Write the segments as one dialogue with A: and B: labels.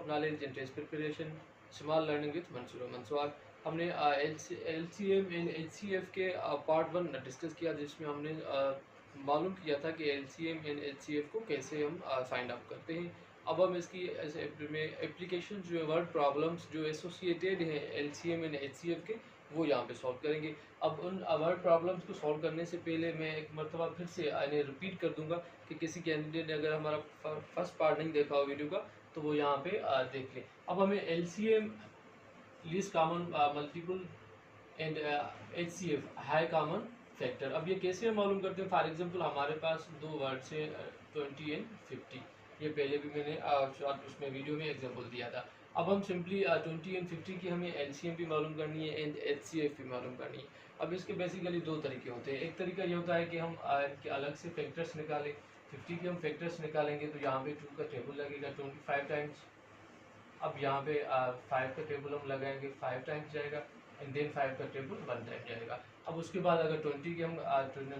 A: Knowledge in test preparation, small learning with Mansoor Mansoor. हमने LCM and HCF के part 1 discuss किया, जिसमें हमने मालूम किया था कि LCM एंड HCF को कैसे हम फाइंड आउट करते हैं। अब हम इसकी एप्लीकेशन जो है, वर्ड प्रॉब्लम्स जो एसोसिएटेड हैं LCM एंड HCF के, वो यहाँ पे सॉल्व करेंगे। अब उन वर्ड प्रॉब्लम्स को सॉल्व करने से पहले मैं एक मरतबा फिर से इन्हें रिपीट कर दूंगा कि किसी कैंडिडेट ने अगर हमारा फर्स्ट पार्ट नहीं देखा हो वीडियो का, तो वो यहाँ पे देख लें। अब हमें LCM least common multiple and HCF high common factor, अब ये कैसे हम मालूम करते हैं। फॉर एग्जांपल हमारे पास दो वर्ड्स हैं 20 एंड 50, ये पहले भी मैंने उसमें वीडियो में एग्जांपल दिया था। अब हम सिंपली 20 एंड 50 की हमें LCM भी मालूम करनी है एंड HCF भी मालूम करनी है। अब इसके बेसिकली दो तरीके होते हैं। एक तरीका ये होता है कि हम इनके अलग से फैक्टर्स निकालें। 50 के हम फैक्टर्स निकालेंगे तो यहाँ पे 2 का टेबल लगेगा 25 टाइम्स। अब यहाँ पे 5 का टेबल हम लगाएंगे 5 टाइम्स जाएगा, एंड देन 5 का टेबल 1 टाइम जाएगा। अब उसके बाद अगर 20 के हम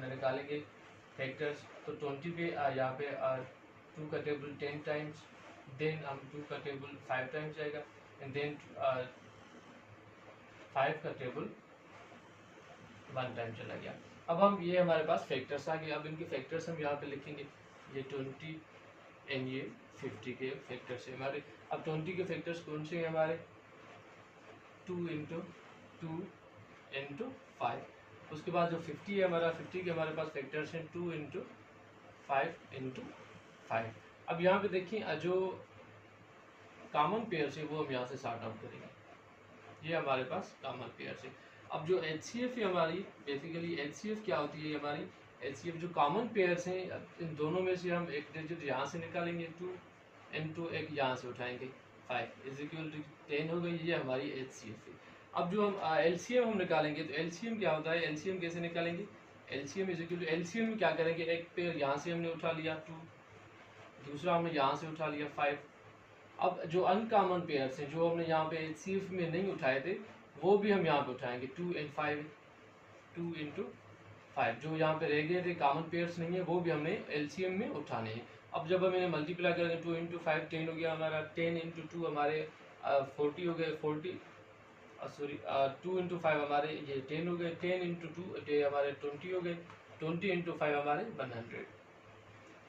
A: निकालेंगे फैक्टर्स, तो 20 पे यहाँ पे 2 का टेबल 10 टाइम्स, देन हम 2 का टेबल 5 टाइम्स जाएगा, एंड देन 5 का टेबल 1 टाइम चला गया। अब हम ये हमारे पास फैक्टर्स आ गए। अब इनके फैक्टर्स हम यहाँ पे लिखेंगे, ये 20 एंड ये 50 के फैक्टर्स है हमारे। अब 20 के फैक्टर्स कौन से हैं हमारे, 2 इंटू 2 इंटू 5। उसके बाद जो 50 है हमारा, 50 के हमारे पास फैक्टर्स हैं 2 इंटू 5 इंटू 5। अब यहाँ पे देखिए जो कॉमन पेयर्स है वो हम यहाँ से सॉर्ट आउट करेंगे। ये हमारे पास कॉमन पेयर्स है। अब जो HCF है हमारी, बेसिकली HCF क्या होती है हमारी, HCF जो कॉमन पेयर्स हैं, इन दोनों में से हम एक डिजिट यहाँ से निकालेंगे 2 इंटू एक यहाँ से उठाएंगे 5 इज इक्वल टू 10 हो गई। ये हमारी HCF है। अब जो हम LCM हम निकालेंगे, तो LCM क्या होता है, LCM कैसे निकालेंगे, LCM is equal to, LCM में क्या करेंगे, एक पेयर यहाँ से हमने उठा लिया 2, दूसरा हमने यहाँ से उठा लिया 5। अब जो अनकॉमन पेयर्स हैं, जो हमने यहाँ पे HCF में नहीं उठाए थे, वो भी हम यहाँ पे उठाएंगे 2 एंड 5, 2 इंटू 5। जो यहाँ पे रह गए थे कॉमन पेयर्स नहीं है, वो भी हमने LCM में उठाने हैं। अब जब हम इन्हें मल्टीप्लाई करेंगे 2 इंटू 5 10 हो गया हमारा, 10 इंटू 2 हमारे 40 हो गए, 40 सॉरी 2 इंटू 5 हमारे ये 10 हो गए, 10 इंटू 2 हमारे 20 हो गए, 20 इंटू 5 हमारे 100।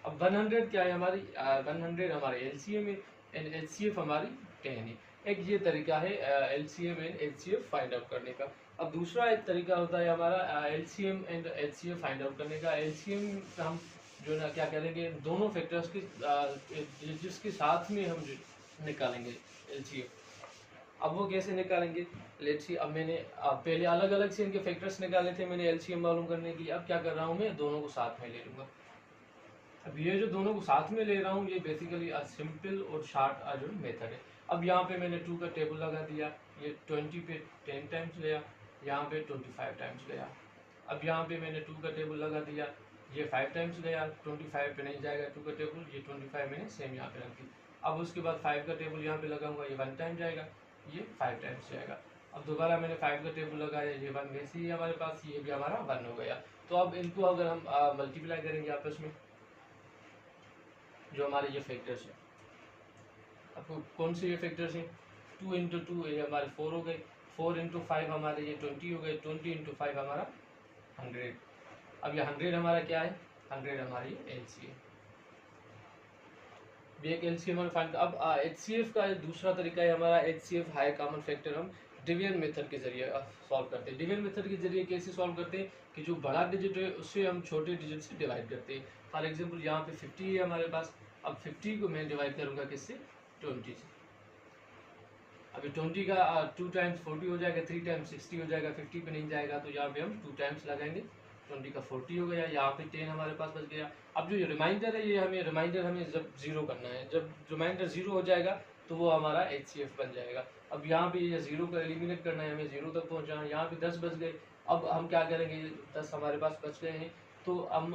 A: अब 100 क्या है हमारी, 100 हमारे LCM है एंड HCF हमारी 10 है। एक ये तरीका है LCM and HCF find out करने का। अब दूसरा एक तरीका होता है हमारा LCM and HCF find out करने का। LCM हम जो ना क्या करेंगे, दोनों फैक्टर्स के जिसके साथ में हम निकालेंगे LCM। अब वो कैसे निकालेंगे, लेट्स सी। अब मैंने पहले अलग अलग से इनके फैक्टर्स निकाले थे मैंने LCM मालूम करने के लिए। अब क्या कर रहा हूँ, मैं दोनों को साथ में ले लूँगा। अब ये जो दोनों को साथ में ले रहा हूँ, ये बेसिकली सिंपल और शार्ट जो मेथड है। अब यहाँ पे मैंने 2 का टेबल लगा दिया, ये 20 पे 10 टाइम्स गया, यहाँ पे 25 टाइम्स गया। अब यहाँ पे मैंने 2 का टेबल लगा दिया, ये 5 टाइम्स गया, 25 पे नहीं जाएगा 2 का टेबल, ये 25 मैंने सेम यहाँ पे रख दी। अब उसके बाद 5 का टेबल यहाँ पे लगाऊंगा, ये 1 टाइम जाएगा, ये 5 टाइम्स जाएगा। अब दोबारा मैंने 5 का टेबल लगाया, ये 1 वैसे ही हमारे पास, ये भी हमारा 1 हो गया। तो अब इनको अगर हम मल्टीप्लाई करेंगे आपस में, जो हमारे ये फैक्टर्स हैं, आपको कौन से ये फैक्टर्स हैं, 2 इंटू 2 ये हमारे 4 हो गए, 4 इंटू 5 हमारे ये 20 हो गए, 20 इंटू 5 हमारा 100। अब ये 100 हमारा क्या है, 100 हमारी LCM, भी एक LCM हमें फाइंड। अब HCF का दूसरा तरीका है हमारा HCF हाई कॉमन फैक्टर, हम डिवीजन मेथड के जरिए सॉल्व करते हैं। डिवीजन मेथड के जरिए कैसे सॉल्व करते हैं कि जो बड़ा डिजिट है उससे हम छोटे डिजिट से डिवाइड करते हैं। फॉर एग्जांपल यहाँ पे 50 है हमारे पास, अब 50 को मैं डिवाइड करूँगा किससे, 20 से। अभी 20 का 2 टाइम्स 40 हो जाएगा, 3 टाइम्स 60 हो जाएगा, 50 पे नहीं जाएगा, तो यहाँ पे हम 2 टाइम्स लगाएंगे, 20 का 40 हो गया, यहाँ पे 10 हमारे पास बच गया। अब जो रिमाइंडर है, ये हमें जब जीरो करना है, जब रिमाइंडर जीरो हो जाएगा तो वो हमारा HCF बन जाएगा। अब यहाँ पे ये जीरो का एलिमिनेट करना है, हमें जीरो तक पहुँचाना है। यहाँ पे 10 बच गए। अब हम क्या करेंगे, 10 हमारे पास बच गए हैं, तो हम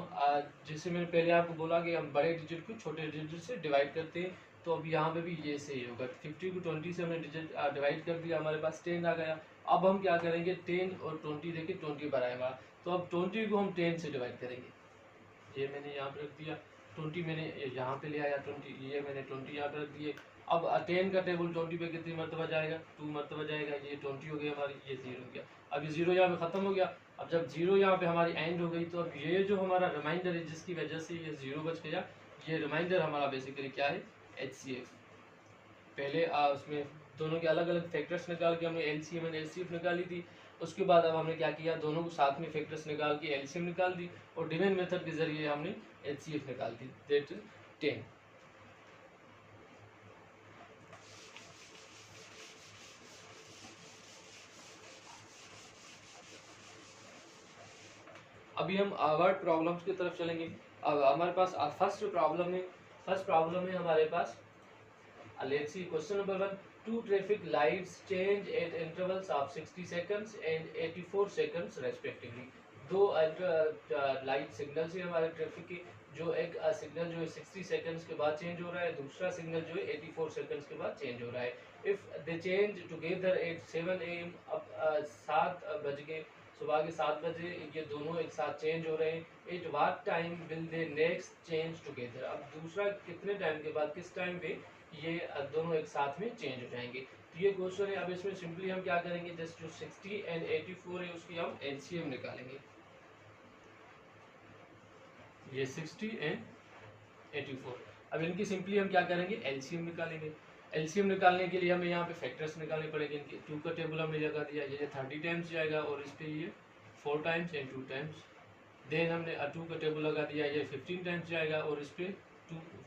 A: जैसे मैंने पहले आपको बोला कि हम बड़े डिजिट को छोटे डिजिट से डिवाइड करते हैं, तो अब यहाँ पे भी ये सही होगा। 50 को 20 से हमने डिजिट डिवाइड कर दिया, हमारे पास 10 आ गया। अब हम क्या करेंगे, 10 और 20 देखिए 20 बार आएगा, तो अब 20 को हम 10 से डिवाइड करेंगे। ये मैंने यहाँ पे रख दिया, 20 मैंने यहाँ पे ले आया, 20 ये मैंने 20 यहाँ पे रख दिए। अब 10 का टेबल 20 पे कितनी मरतबा जाएगा, 2 मरतबा जाएगा, ये 20 हो गई हमारी, ये 0 हो गया। अब ये 0 यहाँ पे ख़त्म हो गया। अब जब 0 यहाँ पे हमारी एंड हो गई, तो अब ये जो हमारा रिमाइंडर है जिसकी वजह से ये 0 बच गया, ये रिमाइंडर हमारा बेसिकली क्या है, HCF। पहले उसमें दोनों के अलग अलग फैक्टर्स निकाल के हमने LCM एंड HCF निकाली थी। उसके बाद अब हमने क्या किया, दोनों को साथ में फैक्टर्स निकाल के LCM निकाल दी और डिवीजन मेथड के जरिए हमने HCF निकाल दी, दैट इज 10। अभी हम वर्ड प्रॉब्लम्स की तरफ चलेंगे। अब हमारे पास फर्स्ट प्रॉब्लम है हमारे पास, let's see question number 1. Two traffic lights change at intervals of 60 seconds and 84 seconds respectively. दो लाइट सिग्नल्स है हमारे ट्रैफिक के, जो एक सिग्नल जो है 60 सेकंड्स के बाद चेंज हो रहा है, दूसरा सिग्नल जो है 84 सेकंड्स के बाद चेंज हो रहा है। If they change together at 7 AM, अब 7 बज के सुबह के 7 बजे ये दोनों एक साथ चेंज हो रहे हैं। At what time will they next change together, अब दूसरा कितने टाइम के बाद, किस टाइम पे ये दोनों एक साथ में चेंज हो जाएंगे। तो ये क्वेश्चन है। अब इसमें सिंपली हम क्या करेंगे, जस्ट जो 60 एंड 84 है उसकी हम LCM निकालेंगे। ये 60 एंड 84, अब इनकी सिंपली हम क्या करेंगे, LCM निकालेंगे। LCM निकालने के लिए हमें यहाँ पे फैक्टर्स निकालने पड़ेंगे। इनके 2 का टेबल हमने लगा दिया, ये 30 टाइम्स जाएगा और इस पे ये 4 टाइम्स एंड 2 टाइम्स। देन हमने 2 का टेबल लगा दिया, ये 15 टाइम्स जाएगा और इस पे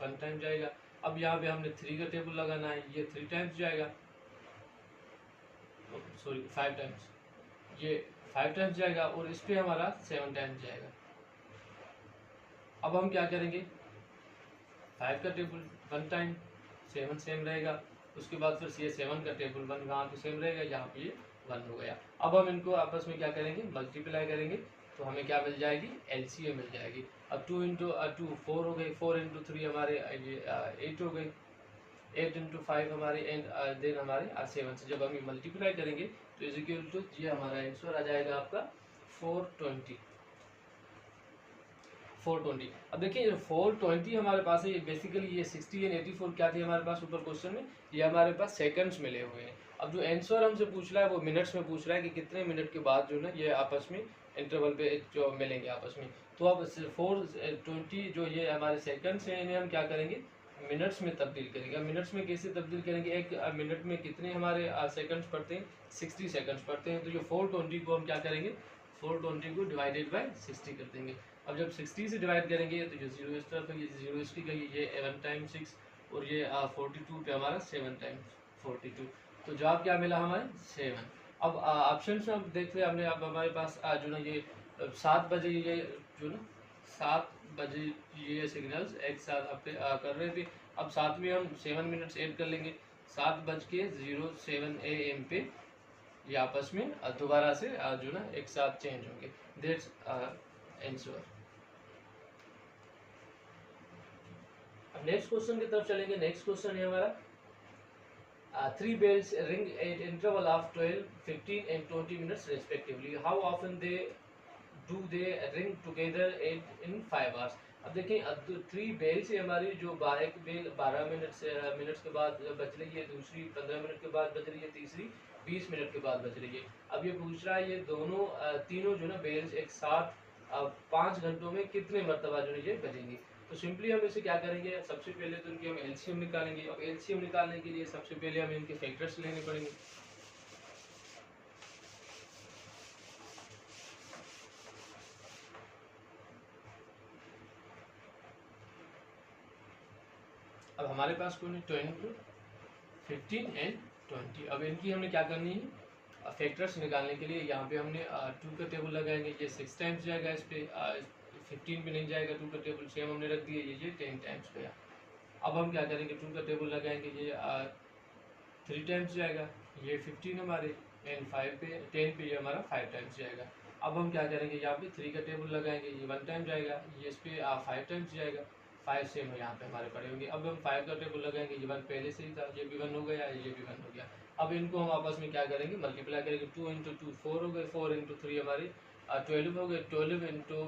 A: 1 टाइम जाएगा। अब यहाँ पे हमने 3 का टेबल लगाना है, ये 3 टाइम्स जाएगा, सॉरी 5 टाइम्स, ये 5 टाइम्स जाएगा और इस पे हमारा 7 टाइम्स जाएगा। अब हम क्या करेंगे, 5 का टेबल 1 टाइम, 7 सेम रहेगा, उसके बाद फिर ये 7 का टेबल 1 यहाँ पे सेम रहेगा, यहाँ पे ये 1 हो गया। अब हम इनको आपस में क्या करेंगे, मल्टीप्लाई करेंगे, तो हमें क्या मिल जाएगी, LCM मिल जाएगी। अब 2 इंटू 2 4 हो गई, 4 इंटू 3 हमारे ये 8 हो गई, 8 इंटू 5 हमारे एंड देन हमारे 7 से जब हम ये मल्टीप्लाई करेंगे तो इज इक्वल टू ये हमारा आंसर आ जाएगा आपका 420। अब देखिए 420 हमारे पास है, ये बेसिकली ये 60 एंड 84 क्या थी हमारे पास ऊपर क्वेश्चन में, ये हमारे पास सेकंड्स मिले हुए हैं। अब जो आंसर हमसे पूछ रहा है वो मिनट्स में पूछ रहा है कि कितने मिनट के बाद जो ना ये आपस में इंटरवल पे जो मिलेंगे आपस में। तो अब 420 जो ये हमारे सेकंड्स हैं इन्हें हम क्या करेंगे, मिनट्स में तब्दील करेंगे। अब मिनट्स में कैसे तब्दील करेंगे, एक मिनट में कितने हमारे सेकंड्स पड़ते हैं, 60 सेकंड्स पड़ते हैं। तो जो 420 को हम क्या करेंगे, 420 को डिवाइडेड बाय 60 कर देंगे। अब जब 60 से डिवाइड करेंगे तो ये 0 इस तरफ है, ये 0 इसकी गई, ये 1 टाइम 6 और ये 42 पे हमारा 7 टाइम्स 42। तो जवाब क्या मिला हमारे 7। अब ऑप्शन में अब देखते हैं हमने, अब हमारे पास जो ना ये 7 बजे ये जो ना 7 बजे ये सिग्नल्स एक साथ कर रहे थे। अब साथ में हम 7 मिनट्स ऐड कर लेंगे, 7:07 AM पे ये आपस में दोबारा से जो ना एक साथ चेंज होंगे, दैट्स आंसर। अब नेक्स्ट क्वेश्चन की तरफ चलेंगे। नेक्स्ट क्वेश्चन है हमारा, 3 bells ring at interval of 12, 15 and 20 minutes respectively. How often do they ring together in 5 hours? अब देखें 3 बेल्स है हमारी, जो एक बेल 12 मिनट्स के बाद बज रही है, दूसरी 15 मिनट के बाद बज रही है, तीसरी 20 मिनट के बाद बज रही है। अब ये पूछ रहा है ये दोनों तीनों जो ना बेल्स एक साथ 5 घंटों में कितने मरतबा जो ये बजेंगी। तो सिंपली हम इसे क्या करेंगे, सबसे पहले तो इनकी हम LCM निकालेंगे। अब LCM निकालने के लिए सबसे पहले हमें इनके फैक्टर्स लेने पड़ेंगे। अब हमारे पास कौन है, 20, 15 एंड 20। अब इनकी हमने क्या करनी है, फैक्टर्स निकालने के लिए यहाँ पे हमने 2 का टेबल लगाएंगे, ये 6 टाइम्स जाएगा, इस पे 15 पे नहीं जाएगा, 2 का टेबल सेम हमने रख दिया, ये 10 टाइम्स गया। अब हम क्या करेंगे, 2 का टेबल लगाएंगे, ये 3 टाइम्स जाएगा, ये 15 हमारे एंड 5 पे 10 पे ये हमारा 5 टाइम्स जाएगा। अब हम क्या करेंगे, यहाँ पे 3 का टेबल लगाएंगे, ये 1 टाइम जाएगा, ये इस पे 5 टाइम्स जाएगा, 5 सेम यहाँ पे हमारे पड़े होंगे। अब हम 5 का टेबल लगाएंगे, ये 1 पहले से ही था, ये भी 1 हो गया, ये भी 1 हो गया। अब इनको हम आपस में क्या करेंगे, मल्टीप्लाई करेंगे, 2 इंटू 2 4 हो गए, 4 इंटू 3 हमारे 12 हो गए, 12 इंटू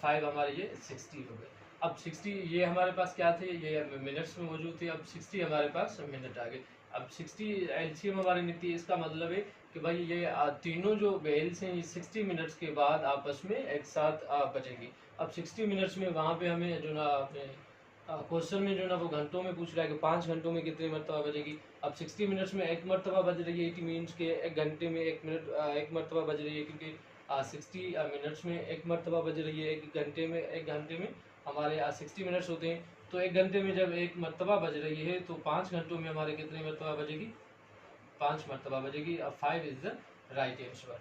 A: 5 हमारे ये 60 हो गए। अब 60 ये हमारे पास क्या थे, ये मिनट्स में मौजूद थे, अब 60 हमारे पास मिनट आ गए। अब 60 एलसीएम हमारी निकली, इसका मतलब है कि भाई ये तीनों जो बेल्स हैं ये 60 मिनट्स के बाद आपस में एक साथ बजेंगी। अब 60 मिनट्स में वहाँ पे हमें जो ना क्वेश्चन में जो ना वो घंटों में पूछ रहा है कि 5 घंटों में कितनी मरतबा बजेगी। अब 60 मिनट्स में एक मरतबा बज रही है, इट मीन्स के एक घंटे में एक मरतबा बज रही है, क्योंकि 60 मिनट्स में एक मरतबा बज रही है, एक घंटे में हमारे 60 मिनट्स होते हैं, तो एक घंटे में जब एक मरतबा बज रही है तो 5 घंटों में हमारे कितनी मरतबा बजेगी, 5 मरतबा बजेगी। अब 5 is the right answer.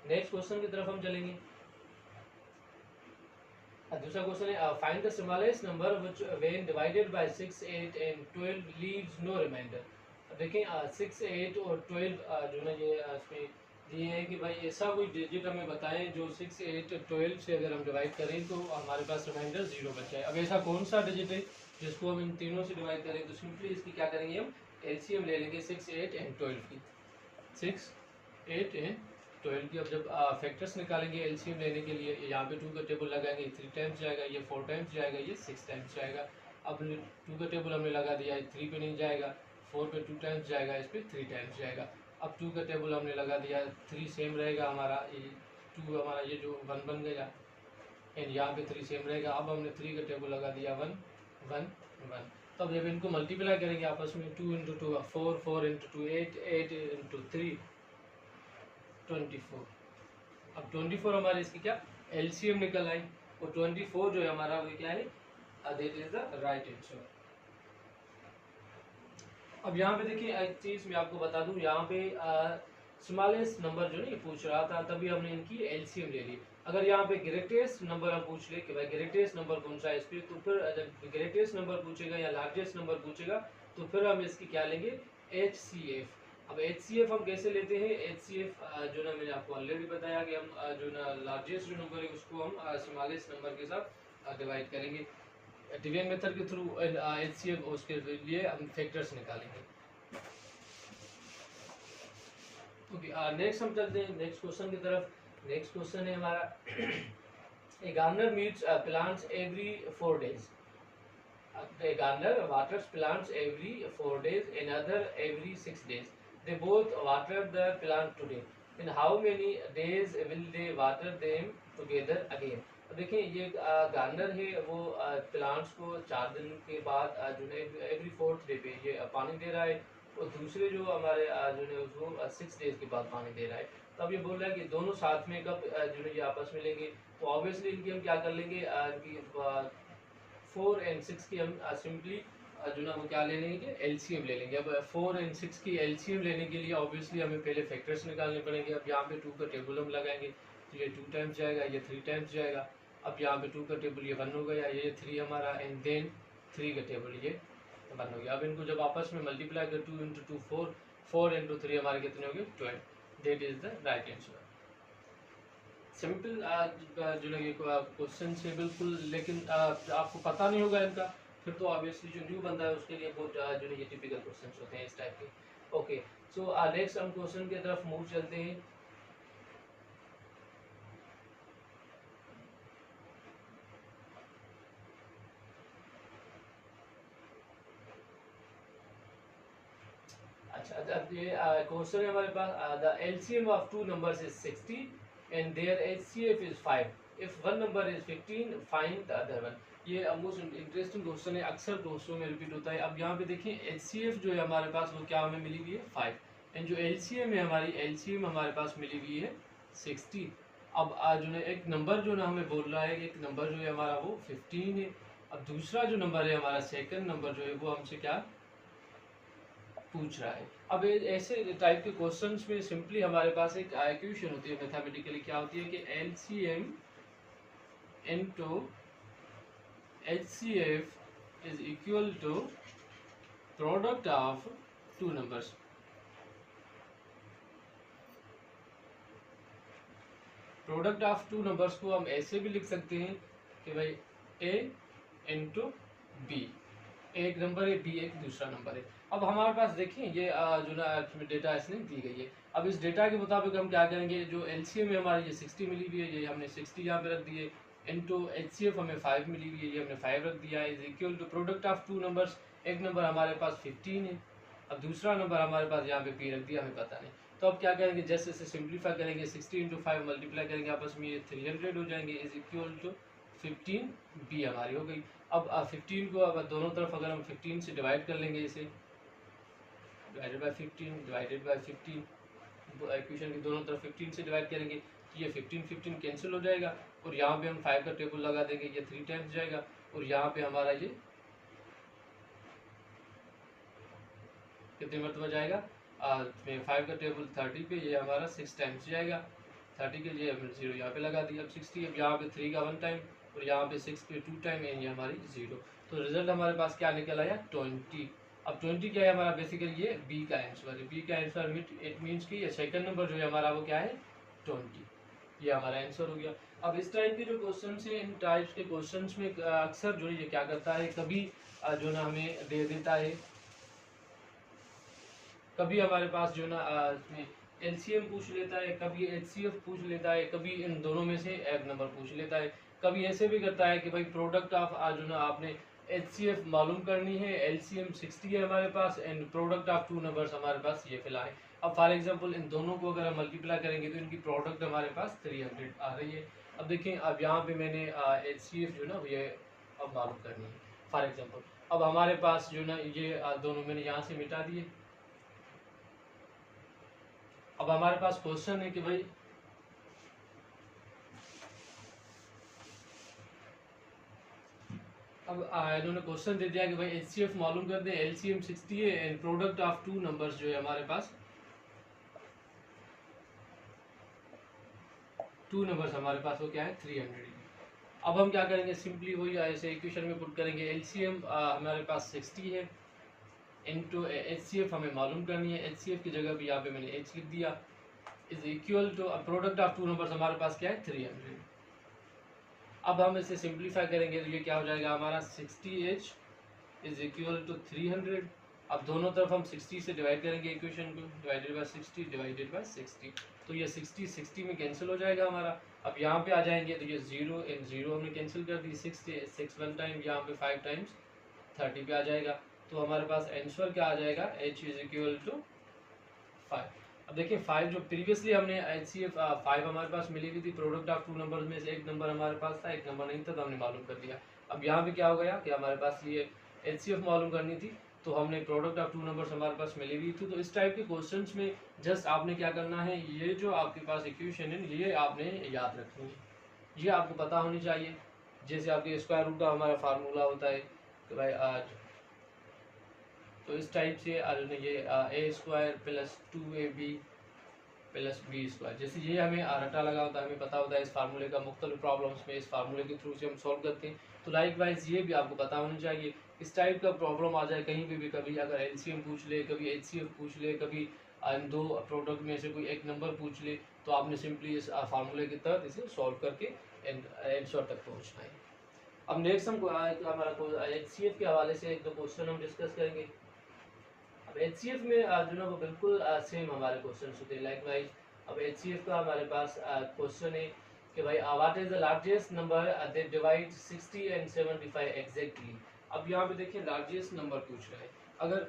A: Next question की तरफ हम चलेंगे। दूसरा क्वेश्चन है find the smallest number which when divided by 6, 8 and 12 leaves no remainder. देखें 6, 8 और 12 जो ना ये इसमें दिए है कि भाई ऐसा कोई डिजिट हमें बताएं जो 6, 8, 12 से अगर हम डिवाइड करें तो हमारे पास रिमाइंडर 0 बच जाए। अब ऐसा कौन सा डिजिट है जिसको हम इन तीनों से डिवाइड करें, तो सिंपली इसकी क्या करेंगे, हम एलसीएम ले लेंगे 6, 8 एंड 12 की। 6, 8 एंड 12 की। अब जब फैक्टर्स निकालेंगे एलसीएम लेने के लिए, यहाँ पे 2 का टेबल लगाएंगे, 3 टाइम्स जाएगा, ये 4 टाइम्स जाएगा, ये 6 टाइम्स जाएगा। अब 2 का टेबल हमने लगा दिया, 3 पे नहीं जाएगा, 4 पे 2 टाइम्स जाएगा, इस पे 3 टाइम्स जाएगा। अब 2 का टेबल हमने लगा दिया, 3 सेम रहेगा हमारा, ये 2 हमारा ये जो 1 बन गया, एंड यहाँ पे 3 सेम रहेगा। अब हमने 3 का टेबल लगा दिया, 1, 1, 1। तो अब जब इनको मल्टीप्लाई करेंगे आपस में, 2 इंटू 2 4, 4 इंटू 2 8, 8 इंटू 3 24। अब 24 हमारे इसकी क्या एलसीएम निकल आई, और 24 जो है हमारा वो क्या है, that is the right answer. अब यहाँ पे देखिए एक चीज मैं आपको बता दूं, यहाँ पे स्मॉलेस्ट नंबर जो नहीं पूछ रहा था, तभी हमने इनकी एलसीएम ले ली। अगर यहाँ पे ग्रेटेस्ट नंबर हम पूछ ले कि भाई ग्रेटेस्ट नंबर कौन सा है इस पे, तो फिर जब ग्रेटेस्ट नंबर पूछेगा या लार्जेस्ट नंबर पूछेगा तो फिर हम इसकी क्या लेंगे, HCF। अब HCF हम कैसे लेते हैं, HCF जो ना मैंने आपको ऑलरेडी बताया कि हम जो ना लार्जेस्ट जो नंबर है उसको हम स्मॉलेस्ट नंबर के साथ डिवाइड करेंगे डिवीजन मेथड के थ्रू। HCF उसके लिए हम फैक्टर्स निकालेंगे। ओके, नेक्स्ट हम चलते हैं नेक्स्ट क्वेश्चन की तरफ। नेक्स्ट क्वेश्चन है हमारा A gardener meets plants every 4 days. A gardener waters plants every 4 days, another every 6 days. They both water the plant today. In how many days will they water them together again? देखिए ये gardener है, वो plants को 4 दिन के बाद जो है एवरी 4th डे पे ये पानी दे रहा है, और दूसरे जो हमारे जो है उसको 6 डेज के बाद पानी दे रहा है। तो अब ये बोल रहा है कि दोनों साथ में कब जो है ये आपस में लेंगे, तो ऑब्वियसली इनकी हम क्या कर लेंगे, 4 एंड 6 की हम सिंपली जो ना वो क्या ले लेंगे, एलसीएम ले लेंगे। अब 4 एंड 6 की एलसीएम लेने के लिए ऑब्वियसली हमें पहले फैक्टर्स निकालने पड़ेंगे। अब यहाँ पे 2 का टेबल हम लगाएंगे, तो ये 2 टाइम्स जाएगा, ये 3 टाइम्स जाएगा। अब यहाँ पे 2 का टेबल ये 1 हो गया, ये 3 हमारा, एंड देन 3 का टेबल ये 1 हो गया। अब इनको जब आपस में मल्टीप्लाई कर 2 इंटू 2 4, 4 इंटू 3 हमारे कितने हो गए 12। That is the right answer. Simple जो लगे क्वेश्चन से बिल्कुल, लेकिन आपको पता नहीं होगा इनका, फिर तो ऑब्वियसली जो न्यू बंदा है उसके लिए बहुत जो है ये टिपिकल क्वेश्चन होते हैं इस टाइप के। ओके, सो नेक्स्ट हम क्वेश्चन की तरफ मूव चलते हैं। अच्छा, अब ये क्वेश्चन है हमारे पास, the LCM of 2 numbers is 60 and their HCF is 5। If one number is 15, find the other one. ये मोस्ट इंटरेस्टिंग क्वेश्चन है, अक्सर दोस्तों में रिपीट होता है। अब यहाँ पे देखिए HCF जो है हमारे पास वो क्या हमें मिली हुई है 5, एंड जो LCM है हमारी LCM हमारे पास मिली हुई है 60। अब जो है एक नंबर जो ना हमें बोल रहा है, एक नंबर जो है हमारा वो 15 है। अब दूसरा जो नंबर है हमारा सेकंड नंबर जो है वो हमसे क्या पूछ रहा है। अब ऐसे टाइप के क्वेश्चंस में सिंपली हमारे पास एक इक्वेशन होती है मैथमेटिकली, क्या होती है कि LCM into HCF is equal to product of 2 numbers. Product of 2 numbers को हम ऐसे भी लिख सकते हैं कि भाई A इंटू B, एक नंबर है, B एक दूसरा नंबर है। अब हमारे पास देखिए ये जो ना डेटा इसने दी गई है। अब इस डेटा के मुताबिक हम क्या करेंगे, जो एलसीएम है हमारी ये 60 मिली हुई है, ये हमने 60 यहाँ पे रख दिए, इनटू HCF हमें 5 मिली हुई है, ये हमने 5 रख दिया है, is equal to product of two numbers, एक नंबर हमारे पास 15 है, अब दूसरा नंबर हमारे पास यहाँ पे P रख दिया, हमें पता नहीं। तो अब क्या करेंगे, जैसे इसे सिंप्लीफाई करेंगे, 60 इंटू 5 मल्टीप्लाई करेंगे आपस में, ये 300 हो जाएंगे, इज इक्वल टू 15B हमारी हो गई। अब 15 को अब दोनों तरफ अगर हम 15 से डिवाइड कर लेंगे, इसे divided by 15 divided by 15, equation की दोनों तरफ 15 से डिवाइड करेंगे तो ये 15 कैंसिल हो जाएगा, और यहाँ पे हम 5 का टेबल लगा देंगे, ये 3 टाइम्स जाएगा, और यहाँ पे हमारा ये कितने मरतबा जाएगा, 5 का टेबल 30 पे, ये हमारा 6 टाइम्स जाएगा, 30 के लिए हमने 0 यहाँ पे लगा दिया। अब 60, अब यहाँ पे 3 का 1 टाइम, और यहाँ पे 6 पे 2 टाइम, एंड ये हमारी 0। तो रिजल्ट हमारे पास क्या निकल आया, 20। अब 20 क्या है हमारा, बेसिकली ये बी का आंसर है, बी का आंसर इट मीन्स कि ये सेकंड नंबर जो है हमारा वो क्या है, 20, ये हमारा आंसर हो गया। अब इस टाइप के जो क्वेश्चन है, इन टाइप्स के क्वेश्चन में अक्सर जो ये क्या करता है, कभी जो ना हमें दे देता है, कभी हमारे पास जो ना इसमें LCM पूछ लेता है, कभी HCF पूछ लेता है, कभी इन दोनों में से एक नंबर पूछ लेता है, कभी ऐसे भी करता है कि भाई प्रोडक्ट ऑफ जो ना आपने HCF मालूम करनी है, LCM 60 है हमारे पास, and product of two numbers हमारे पास ये फिलहाल है। अब फॉर एग्जांपल इन दोनों को अगर हम मल्टीप्लाई करेंगे तो इनकी प्रोडक्ट हमारे पास 300 आ रही है। अब देखें, अब यहाँ पे मैंने HCF जो ना ये अब मालूम करनी है फॉर एग्जाम्पल। अब हमारे पास जो ना ये दोनों मैंने यहाँ से मिटा दिए। अब हमारे पास क्वेश्चन है कि भाई अब इन्होंने क्वेश्चन दे दिया कि भाई HCF मालूम कर दें, LCM 60 है, and product of two numbers जो है हमारे पास, टू नंबर्स हमारे पास वो क्या है, 300। अब हम क्या करेंगे, सिंपली वही ऐसे इक्वेशन में पुट करेंगे, LCM हमारे पास 60 है, इनटू HCF हमें मालूम करनी है, HCF की जगह भी यहाँ पे मैंने H लिख दिया, is equal to product of two numbers हमारे पास क्या है, 300। अब हम इसे सिंप्लीफाई करेंगे तो ये क्या हो जाएगा हमारा, 60H इज इक्वल टू 300। अब दोनों तरफ हम 60 से डिवाइड करेंगे इक्वेशन को, डिवाइडेड बाय 60 डिवाइडेड बाय 60, तो ये 60 में कैंसिल हो जाएगा हमारा। अब यहाँ पे आ जाएंगे तो ये 0 इन 0 हमने कैंसिल कर दी, 6 1 टाइम, यहाँ पे 5 टाइम्स 30 पे आ जाएगा, तो हमारे पास आंसर क्या आ जाएगा, H इज इक्वल टू 5। अब देखिए 5 जो प्रीवियसली हमने HCF 5 हमारे पास मिली हुई थी, प्रोडक्ट ऑफ टू नंबर में से एक नंबर हमारे पास था, एक नंबर नहीं था, तो हमने मालूम कर दिया। अब यहाँ पे क्या हो गया कि हमारे पास ये HCF मालूम करनी थी, तो हमने प्रोडक्ट ऑफ टू नंबर्स हमारे पास मिली हुई थी। तो इस टाइप के क्वेश्चंस में जस्ट आपने क्या करना है, ये जो आपके पास इक्वेशन है ये आपने याद रखनी है, ये आपको पता होनी चाहिए। जैसे आपके स्क्वायर रूट का हमारा फार्मूला होता है कि भाई आज, तो इस टाइप से ये A² plus 2AB plus B², जैसे ये हमें रटा लगा होता है, हमें पता होता है इस फार्मूले का, मुख्तलिफ प्रॉब्लम्स में इस फार्मूले के थ्रू से हम सॉल्व करते हैं। तो लाइक वाइज ये भी आपको पता होना चाहिए, इस टाइप का प्रॉब्लम आ जाए कहीं भी, कभी अगर LCM पूछ ले, कभी HCF पूछ ले, कभी इन दो प्रोडक्ट में से कोई एक नंबर पूछ ले, तो आपने सिंपली इस फार्मूले के तहत इसे सॉल्व करके आंसर तक पहुँचना है। अब नेक्स्ट हम हमारा HCF के हवाले से एक दो क्वेश्चन हम डिस्कस करेंगे। अब HCF में जो ना वो बिल्कुल सेम हमारे क्वेश्चन होते हैं लाइक वाइज। अब HCF का हमारे पास क्वेश्चन है कि भाई what is the largest number that divide 60 and 75 exactly. अब यहाँ पे देखिए लार्जेस्ट नंबर पूछ रहा है, अगर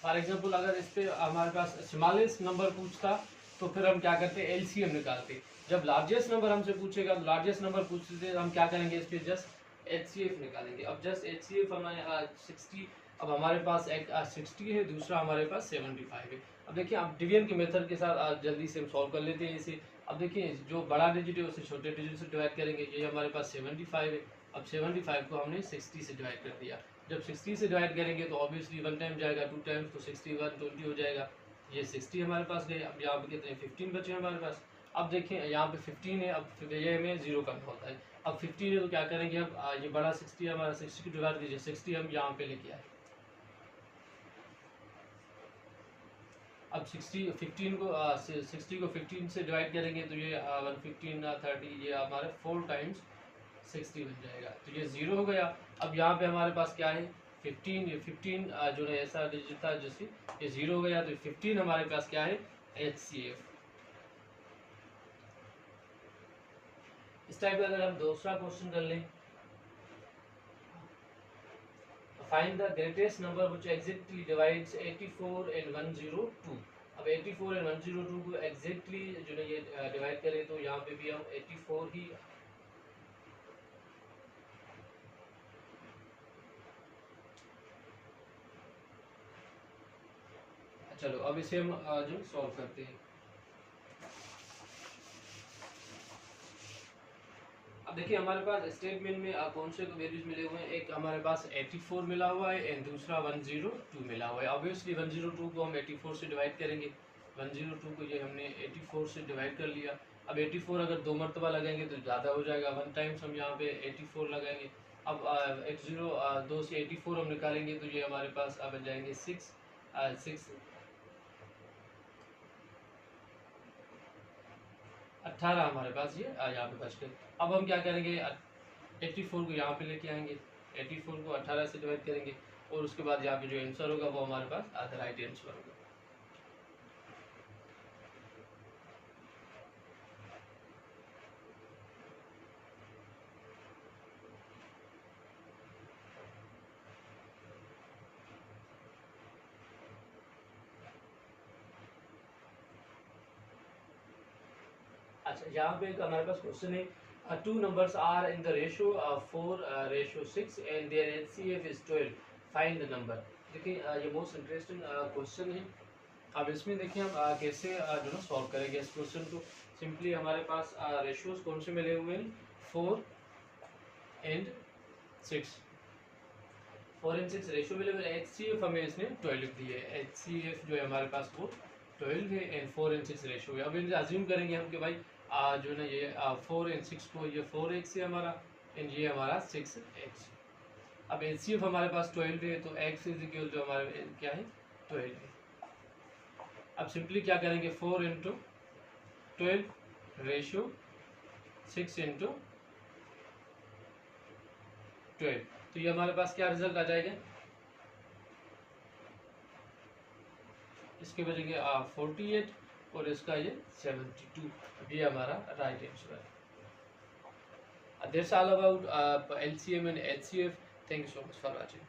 A: फॉर एग्जांपल अगर इस पे हमारे पास स्मॉलेस्ट नंबर पूछता तो फिर हम क्या करते, LCM निकालते। जब लार्जेस्ट नंबर हमसे पूछेगा तो लार्जेस्ट नंबर पूछते हम क्या करेंगे, इस पे जस्ट HCF निकालेंगे। अब जस्ट HCF हमारे 60, अब हमारे पास एक 60 है, दूसरा हमारे पास 75 है। अब देखिए अब डिवीजन के मेथड के साथ जल्दी से हम सॉल्व कर लेते हैं इसे। अब देखिए जो बड़ा डिजिट है उसे छोटे डिजिट से डिवाइड करेंगे, ये हमारे पास 75 है। अब 75 को हमने 60 से डिवाइड कर दिया, जब 60 से डिवाइड करेंगे तो ऑब्वियसली 1 टाइम जाएगा, 2 टाइम्स तो 61 20 हो जाएगा, ये 60 हमारे पास गए। अब यहाँ पे कितने 15 बचे हमारे पास। अब देखें यहाँ पे 15 है, अब ये हमें 0 करना होता है। अब 15 है तो क्या करेंगे, अब ये बड़ा 60 है हमारा, 60 को डिवाइड कीजिए, 60 हम यहाँ पे लेके आए। अब 60 15 को 60 को 15 से डिवाइड करेंगे तो ये 115 30, ये हमारे 4 टाइम्स 60 बन जाएगा, तो ये 0 हो गया। अब यहाँ पे हमारे पास क्या है 15, ये 15 जो है ऐसा डिजिट था जैसे ये 0 हो गया, तो 15 हमारे पास क्या है HCF। इस टाइप का अगर हम दूसरा क्वेश्चन कर लें, find the greatest number which exactly divides 84 and 102। अब 84 एंड 102 को एग्जैक्टली जो है ये डिवाइड करें तो यहाँ पे भी हम 84 ही, चलो अब इसे हम जो सॉल्व करते हैं। अब देखिए हमारे पास स्टेटमेंट में कौन से वैल्यूज मिले हुए हैं, एक हमारे पास 84 मिला हुआ है एंड दूसरा 102 मिला हुआ है। ऑब्वियसली 102 को हम 84 से डिवाइड करेंगे, 102 को ये हमने 84 से डिवाइड कर लिया। अब 84 अगर दो मरतबा लगाएंगे तो ज़्यादा हो जाएगा, 1 टाइम्स हम यहाँ पे 84 लगाएंगे। अब 2 से 84 हम निकालेंगे तो ये हमारे पास अब बन जाएंगे 6 18 हमारे पास ये यहाँ पे बच गए। अब हम क्या करेंगे, 84 को यहाँ पे लेके आएंगे, 84 को 18 से डिवाइड करेंगे और उसके बाद यहाँ पे जो आंसर होगा वो हमारे पास राइट आंसर होगा। अच्छा, यहाँ पे एक हमारे पास क्वेश्चन है, two numbers are in the ratio of 4:6 and their HCF is 12, find the number। देखिए ये मोस्ट इंटरेस्टिंग क्वेश्चन है। अब इसमें देखिए हम कैसे जो ना सॉल्व करेंगे इस क्वेश्चन को। सिंपली हमारे पास रेशियोज कौन से मिले हुए हैं, 4 एंड 6, 4 एंड 6 रेशियो मिले हुए। HCF हमें इसने 12 दी है, HCF जो है हमारे पास वो 12 है एंड 4 एंड 6 रेशियो है। अब इनसे अज्यूम करेंगे हम कि भाई जो है ना ये 4 एंड 6 को ये 4x है हमारा एंड ये हमारा 6x। अब HCF हमारे पास 12 है तो x इज इक्वल जो हमारे क्या है 12 है। अब सिंपली क्या करेंगे, 4 इंटू 12 रेशियो 6 इंटू 12, तो ये हमारे पास क्या रिजल्ट आ जाएगा, इसके बजाय 48 और इसका ये 72, ये हमारा राइट आंसर है। That's all about LCM and HCF. Thank you so much for watching.